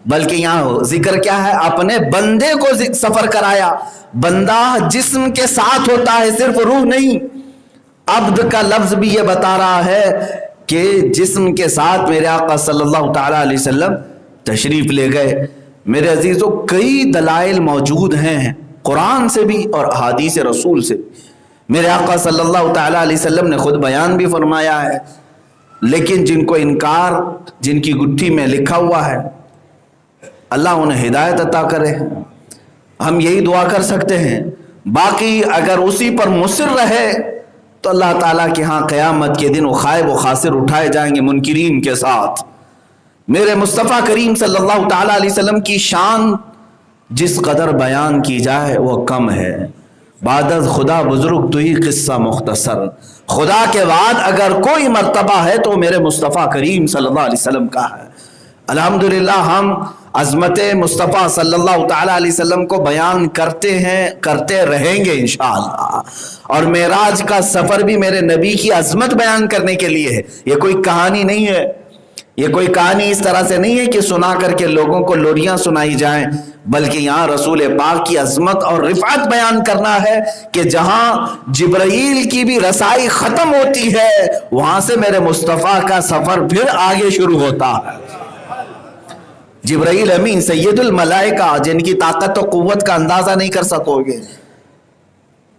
بلکہ یہاں ذکر کیا ہے؟ اپنے بندے کو سفر کرایا. بندہ جسم کے ساتھ ہوتا ہے، صرف روح نہیں. عبد کا لفظ بھی یہ بتا رہا ہے کہ جسم کے ساتھ میرے آقا صلی اللہ تعالی علیہ وسلم تشریف لے گئے. میرے عزیزو، کئی دلائل موجود ہیں قرآن سے بھی اور احادیث رسول سے. میرے آقا صلی اللہ تعالی علیہ وسلم نے خود بیان بھی فرمایا ہے. لیکن جن کو انکار، جن کی گٹھی میں لکھا ہوا ہے، اللہ انہیں ہدایت عطا کرے. ہم یہی دعا کر سکتے ہیں. باقی اگر اسی پر مصر رہے تو اللہ تعالیٰ کے ہاں قیامت کے دن وہ خائب و خاسر اٹھائے جائیں گے منکرین کے ساتھ. میرے مصطفیٰ کریم صلی اللہ تعالیٰ علیہ وسلم کی شان جس قدر بیان کی جائے وہ کم ہے. بعد از خدا بزرگ تو ہی قصہ مختصر. خدا کے بعد اگر کوئی مرتبہ ہے تو میرے مصطفیٰ کریم صلی اللہ علیہ وسلم کا ہے. الحمدللہ ہم عظمت مصطفیٰ صلی اللہ تعالیٰ علیہ وسلم کو بیان کرتے ہیں، کرتے رہیں گے انشاءاللہ. اور معراج کا سفر بھی میرے نبی کی عظمت بیان کرنے کے لیے ہے. یہ کوئی کہانی نہیں ہے. یہ کوئی کہانی اس طرح سے نہیں ہے کہ سنا کر کے لوگوں کو لوریاں سنائی جائیں، بلکہ یہاں رسول پاک کی عظمت اور رفعت بیان کرنا ہے کہ جہاں جبرائیل کی بھی رسائی ختم ہوتی ہے وہاں سے میرے مصطفیٰ کا سفر پھر آگے شروع ہوتا ہے. جبرائیل امین سید الملائکہ، جن کی طاقت و قوت کا اندازہ نہیں کر سکو گے.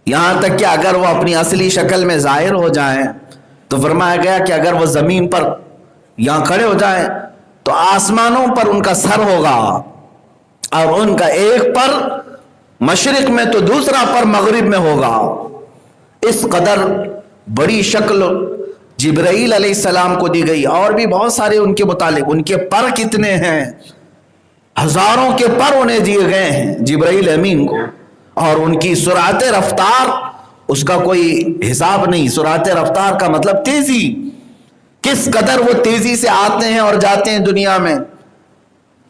یہاں تک کہ اگر وہ اپنی اصلی شکل میں ظاہر ہو جائیں تو فرمایا گیا کہ اگر وہ زمین پر یہاں کھڑے ہو جائیں تو آسمانوں پر ان کا سر ہوگا، اور ان کا ایک پر مشرق میں تو دوسرا پر مغرب میں ہوگا. اس قدر بڑی شکل جبرائیل علیہ السلام کو دی گئی. اور بھی بہت سارے ان کے متعلق، ان کے پر کتنے ہیں، ہزاروں کے پر انہیں دیے گئے ہیں جبرائیل امین کو. اور ان کی سرعت رفتار اس کا کوئی حساب نہیں. سرعت رفتار کا مطلب تیزی، کس قدر وہ تیزی سے آتے ہیں اور جاتے ہیں دنیا میں.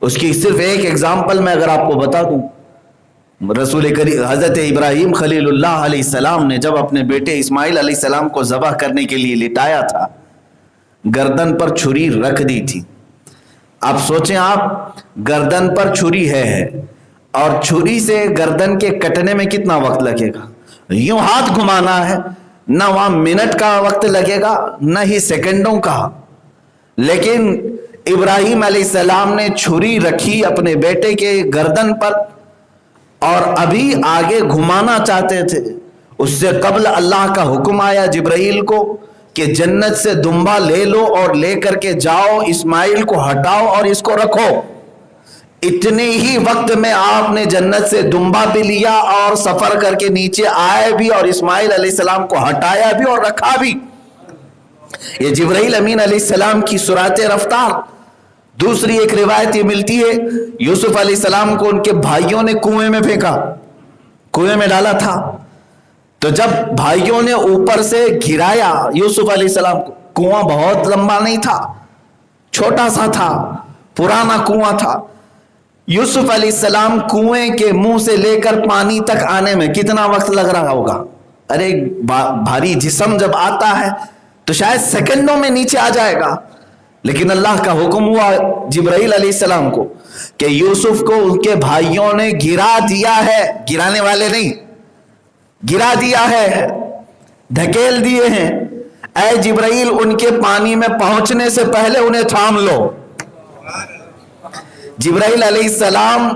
اس کی صرف ایک ایگزامپل میں اگر آپ کو بتا دوں، رسول کریم حضرت ابراہیم خلیل اللہ علیہ السلام نے جب اپنے بیٹے اسماعیل علیہ السلام کو ذبح کرنے کے لیے لٹایا تھا، گردن پر چھری رکھ دی تھی. آپ سوچیں، آپ گردن پر چھری ہے اور چھری سے گردن کے کٹنے میں کتنا وقت لگے گا؟ یوں ہاتھ گھمانا ہے، نہ وہاں منٹ کا وقت لگے گا نہ ہی سیکنڈوں کا. لیکن ابراہیم علیہ السلام نے چھری رکھی اپنے بیٹے کے گردن پر اور ابھی آگے گھمانا چاہتے تھے، اس سے قبل اللہ کا حکم آیا جبرائیل کو کہ جنت سے دمبا لے لو اور لے کر کے جاؤ، اسماعیل کو ہٹاؤ اور اس کو رکھو۔ اتنے ہی وقت میں آپ نے جنت سے دمبا بھی لیا اور سفر کر کے نیچے آئے بھی اور اسماعیل علیہ السلام کو ہٹایا بھی اور رکھا بھی۔ یہ جبرائیل امین علیہ السلام کی سرعت رفتار۔ دوسری ایک روایت یہ ملتی ہے، یوسف علیہ السلام کو ان کے بھائیوں نے کنویں میں پھینکا، کنویں میں ڈالا تھا، تو جب بھائیوں نے اوپر سے گرایا یوسف علیہ السلام کو، کنواں بہت لمبا نہیں تھا، چھوٹا سا تھا، پرانا کنواں تھا، یوسف علیہ السلام کنویں کے منہ سے لے کر پانی تک آنے میں کتنا وقت لگ رہا ہوگا؟ ارے بھاری جسم جب آتا ہے تو شاید سیکنڈوں میں نیچے آ جائے گا، لیکن اللہ کا حکم ہوا جبرائیل علیہ السلام کو کہ یوسف کو ان کے بھائیوں نے گرا دیا ہے، گرانے والے نہیں، گرا دیا ہے، دھکیل دیے ہیں، اے جبرائیل ان کے پانی میں پہنچنے سے پہلے انہیں تھام لو۔ جبرائیل علیہ السلام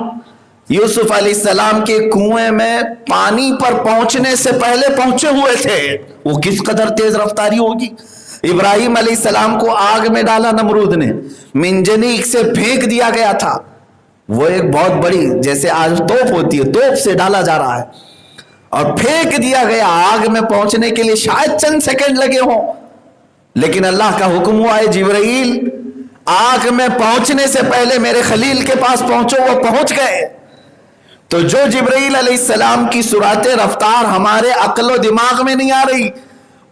یوسف علیہ السلام کے کنویں میں پانی پر پہنچنے سے پہلے پہنچے ہوئے تھے۔ وہ کس قدر تیز رفتاری ہوگی۔ ابراہیم علیہ السلام کو آگ میں ڈالا نمرود نے، منجنیق سے پھینک دیا گیا تھا، وہ ایک بہت بڑی جیسے آج توپ ہوتی ہے، توپ سے ڈالا جا رہا ہے اور پھینک دیا گیا۔ آگ میں پہنچنے کے لیے شاید چند سیکنڈ لگے ہوں، لیکن اللہ کا حکم ہوا ہے جبرائیل آگ میں پہنچنے سے پہلے میرے خلیل کے پاس پہنچو، وہ پہنچ گئے۔ تو جو جبرائیل علیہ السلام کی سرعت رفتار ہمارے عقل و دماغ میں نہیں آ رہی،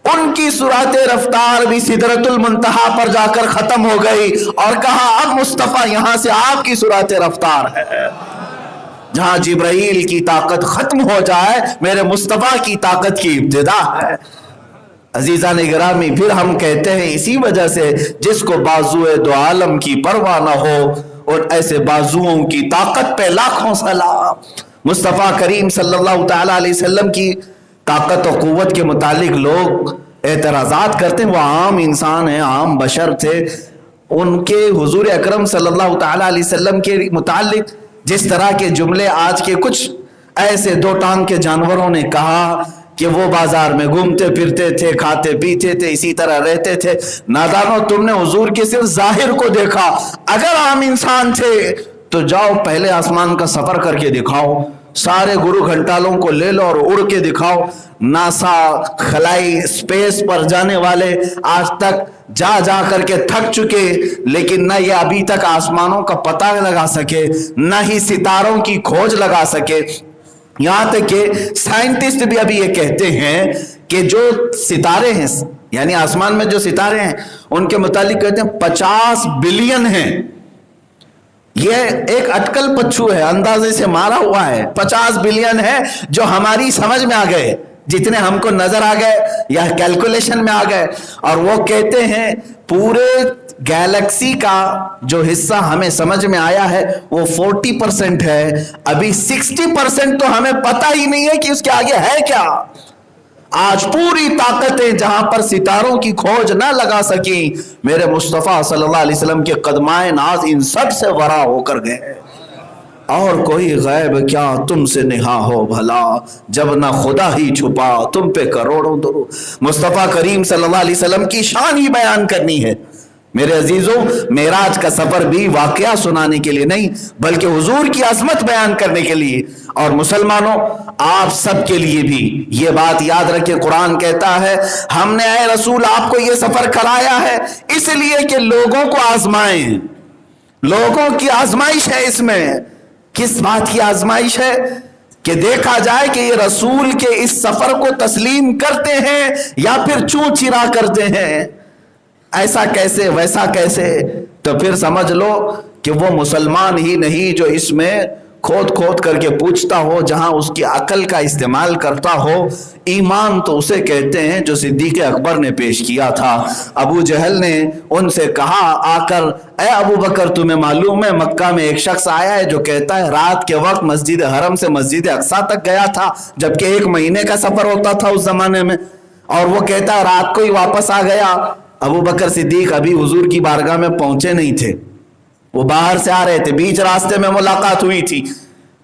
ان کی سرعت رفتار بھی سدرۃ المنتہا پر جا کر ختم ہو گئی اور کہا اب مصطفیٰ یہاں سے آپ کی سرعت رفتار ہے۔ جہاں جبرائیل کی طاقت ختم ہو جائے میرے مصطفیٰ کی طاقت کی ابتدا ہے۔ عزیزان گرامی، پھر ہم کہتے ہیں اسی وجہ سے جس کو بازوئے دو عالم کی پرواہ نہ ہو اور ایسے بازوؤں کی طاقت پہ لاکھوں سلام۔ مصطفیٰ کریم صلی اللہ تعالیٰ علیہ وسلم کی طاقت و قوت کے متعلق لوگ اعتراضات کرتے ہیں، وہ عام انسان ہیں، عام بشر تھے، ان کے حضور اکرم صلی اللہ تعالیٰ علیہ وسلم کے متعلق جس طرح کے جملے آج کے کچھ ایسے دو ٹانگ کے جانوروں نے کہا کہ وہ بازار میں گھومتے پھرتے تھے، کھاتے پیتے تھے، اسی طرح رہتے تھے، نادانو تم نے حضور کے صرف ظاہر کو دیکھا، اگر عام انسان تھے تو جاؤ پہلے آسمان کا سفر کر کے دکھاؤ، سارے گرو گھنٹالوں کو لے لو اور اڑ کے دکھاؤ۔ ناسا خلائی اسپیس پر جانے والے آج تک جا جا کر کے تھک چکے، لیکن نہ یہ ابھی تک آسمانوں کا پتہ لگا سکے، نہ ہی ستاروں کی کھوج لگا سکے۔ یہاں تک کہ سائنٹسٹ بھی ابھی یہ کہتے ہیں کہ جو ستارے ہیں، یعنی آسمان میں جو ستارے ہیں، ان کے متعلق کہتے ہیں 50 بلین ہیں۔ یہ ایک اٹکل پچھو ہے، اندازے سے مارا ہوا ہے، 50 بلین ہے جو ہماری سمجھ میں آ گئے، جتنے ہم کو نظر آ گئے یا کیلکولیشن میں آ گئے۔ اور وہ کہتے ہیں پورے گیلیکسی کا جو حصہ ہمیں سمجھ میں آیا ہے وہ 40% ہے، ابھی 60% تو ہمیں پتہ ہی نہیں ہے کہ اس کے آگے ہے کیا۔ آج پوری طاقتیں جہاں پر ستاروں کی کھوج نہ لگا سکیں، میرے مصطفیٰ صلی اللہ علیہ وسلم کے قدمائے ناز ان سب سے ورا ہو کر گئے۔ اور کوئی غیب کیا تم سے نہا ہو بھلا، جب نہ خدا ہی چھپا تم پہ کروڑوں درود۔ مصطفیٰ کریم صلی اللہ علیہ وسلم کی شان ہی بیان کرنی ہے۔ میرے عزیزوں، معراج کا سفر بھی واقعہ سنانے کے لیے نہیں بلکہ حضور کی عظمت بیان کرنے کے لیے۔ اور مسلمانوں، آپ سب کے لیے بھی یہ بات یاد رکھیں، قرآن کہتا ہے ہم نے اے رسول آپ کو یہ سفر کرایا ہے اس لیے کہ لوگوں کو آزمائیں۔ لوگوں کی آزمائش ہے اس میں۔ کس بات کی آزمائش ہے؟ کہ دیکھا جائے کہ یہ رسول کے اس سفر کو تسلیم کرتے ہیں یا پھر چوں چرا کرتے ہیں، ایسا کیسے ویسا کیسے۔ تو پھر سمجھ لو کہ وہ مسلمان ہی نہیں جو اس میں کھود کھود کر کے پوچھتا ہو، جہاں اس کی عقل کا استعمال کرتا ہو۔ ایمان تو اسے کہتے ہیں جو صدیق اکبر نے پیش کیا تھا۔ ابو جہل نے ان سے کہا آ کر، اے ابو بکر تمہیں معلوم ہے مکہ میں ایک شخص آیا ہے جو کہتا ہے رات کے وقت مسجد حرم سے مسجد اقصیٰ تک گیا تھا، جبکہ 1 مہینے کا سفر ہوتا تھا اس زمانے میں، اور وہ کہتا ہے رات کو ہی واپس آ گیا۔ ابو بکر صدیق ابھی حضور کی بارگاہ میں پہنچے نہیں تھے، وہ باہر سے آ رہے تھے، بیچ راستے میں ملاقات ہوئی تھی.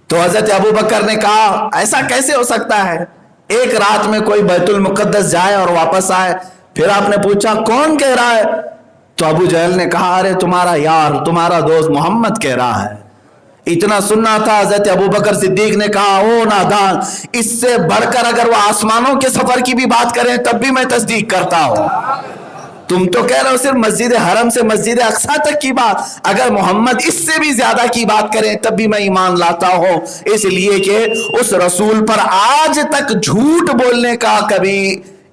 تو حضرت ابو بکر نے کہا ایسا کیسے ہو سکتا ہے ایک رات میں کوئی بیت المقدس جائے اور واپس آئے؟ پھر آپ نے پوچھا کون کہہ رہا ہے؟ تو ابو جہل نے کہا ارے تمہارا یار، تمہارا دوست محمد کہہ رہا ہے. اتنا سننا تھا. حضرت ابو بکر صدیق نے کہا او نادان، اس سے بڑھ کر اگر وہ آسمانوں کے سفر کی بھی بات کریں تب بھی میں تصدیق کرتا ہوں. تم تو کہہ رہے ہو صرف مسجد حرم سے مسجد اقصی تک کی بات، اگر محمد اس سے بھی زیادہ کی بات کریں تب بھی میں ایمان لاتا ہوں. اس لیے کہ اس رسول پر آج تک جھوٹ بولنے کا کبھی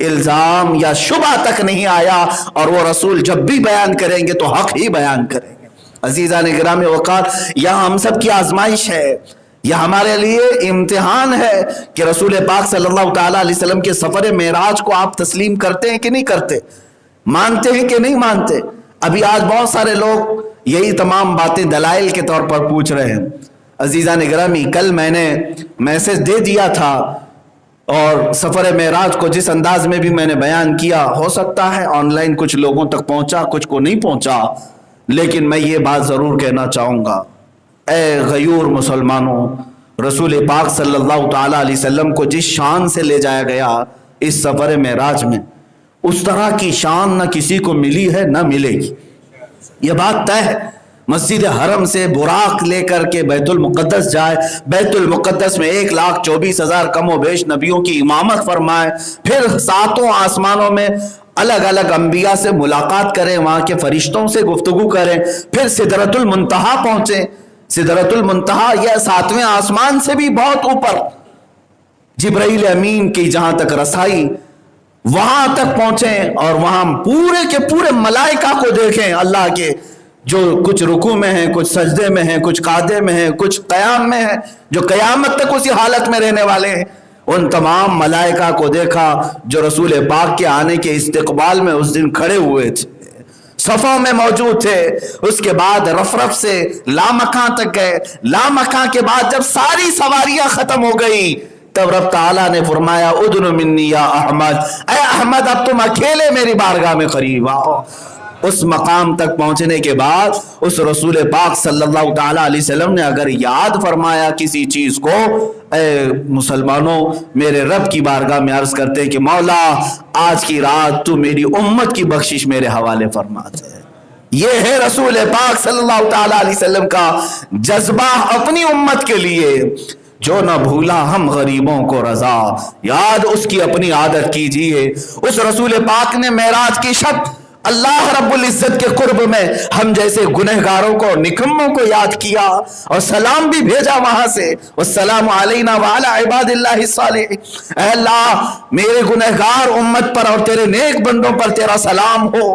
الزام یا شبہ تک نہیں آیا، اور وہ رسول جب بھی بیان کریں گے تو حق ہی بیان کریں گے. عزیزان گرامی وقار، یہاں ہم سب کی آزمائش ہے، یہ ہمارے لیے امتحان ہے کہ رسول پاک صلی اللہ تعالیٰ علیہ وسلم کے سفر معراج کو آپ تسلیم کرتے ہیں کہ نہیں کرتے، مانتے ہیں کہ نہیں مانتے. ابھی آج بہت سارے لوگ یہی تمام باتیں دلائل کے طور پر پوچھ رہے ہیں. عزیزان گرامی، کل میں نے میسج دے دیا تھا اور سفر معراج کو جس انداز میں بھی میں نے بیان کیا، ہو سکتا ہے آن لائن کچھ لوگوں تک پہنچا، کچھ کو نہیں پہنچا، لیکن میں یہ بات ضرور کہنا چاہوں گا، اے غیور مسلمانوں، رسول پاک صلی اللہ تعالیٰ علیہ وسلم کو جس شان سے لے جایا گیا اس سفر معراج میں، اس طرح کی شان نہ کسی کو ملی ہے نہ ملے گی. یہ بات طے ہے. مسجد حرم سے براق لے کر کے بیت المقدس جائے، بیت المقدس میں 1,24,000 کم و بیش نبیوں کی امامت فرمائے، پھر ساتوں آسمانوں میں الگ الگ انبیاء سے ملاقات کریں، وہاں کے فرشتوں سے گفتگو کریں، پھر سدرۃ المنتہا پہنچیں. سدرۃ المنتہا یہ 7ویں آسمان سے بھی بہت اوپر، جبرائیل امین کی جہاں تک رسائی، وہاں تک پہنچیں اور وہاں پورے کے پورے ملائکہ کو دیکھیں، اللہ کے جو کچھ رکوع میں ہیں، کچھ سجدے میں ہیں، کچھ قعدے میں ہیں، کچھ قیام میں ہیں، جو قیامت تک اسی حالت میں رہنے والے ہیں. ان تمام ملائکہ کو دیکھا جو رسول پاک کے آنے کے استقبال میں اس دن کھڑے ہوئے تھے، صفوں میں موجود تھے. اس کے بعد رفرف سے لامکان تک گئے. لامکان کے بعد جب ساری سواریاں ختم ہو گئی تب رب تعالیٰ نے فرمایا ادن منی یا احمد، اے احمد اب تم اکیلے میری بارگاہ میں قریب آؤ. اس مقام تک پہنچنے کے بعد اس رسول پاک صلی اللہ تعالیٰ علیہ وسلم نے اگر یاد فرمایا کسی چیز کو، اے مسلمانوں میرے رب کی بارگاہ میں عرض کرتے کہ مولا آج کی رات تو میری امت کی بخشش میرے حوالے فرما دے. یہ ہے رسول پاک صلی اللہ تعالیٰ علیہ وسلم کا جذبہ اپنی امت کے لیے. جو نہ بھولا ہم غریبوں کو رضا، یاد اس کی اپنی عادت کیجئے. اس رسول پاک نے معراج کی شب اللہ رب العزت کے قرب میں ہم جیسے گنہگاروں کو، نکموں کو یاد کیا اور سلام بھی بھیجا وہاں سے، والسلام علینا وعلی عباد اللہ الصالحین. اے اللہ میرے گنہگار امت پر اور تیرے نیک بندوں پر تیرا سلام ہو.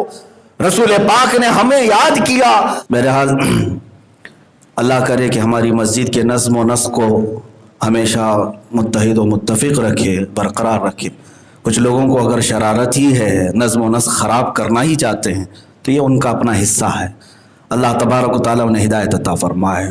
رسول پاک نے ہمیں یاد کیا. بہرحال اللہ کرے کہ ہماری مسجد کے نظم و نسق کو ہمیشہ متحد و متفق رکھے، برقرار رکھے. کچھ لوگوں کو اگر شرارت ہی ہے، نظم و نسق خراب کرنا ہی چاہتے ہیں، تو یہ ان کا اپنا حصہ ہے. اللہ تبارک و تعالیٰ انہیں ہدایت عطا فرمائے.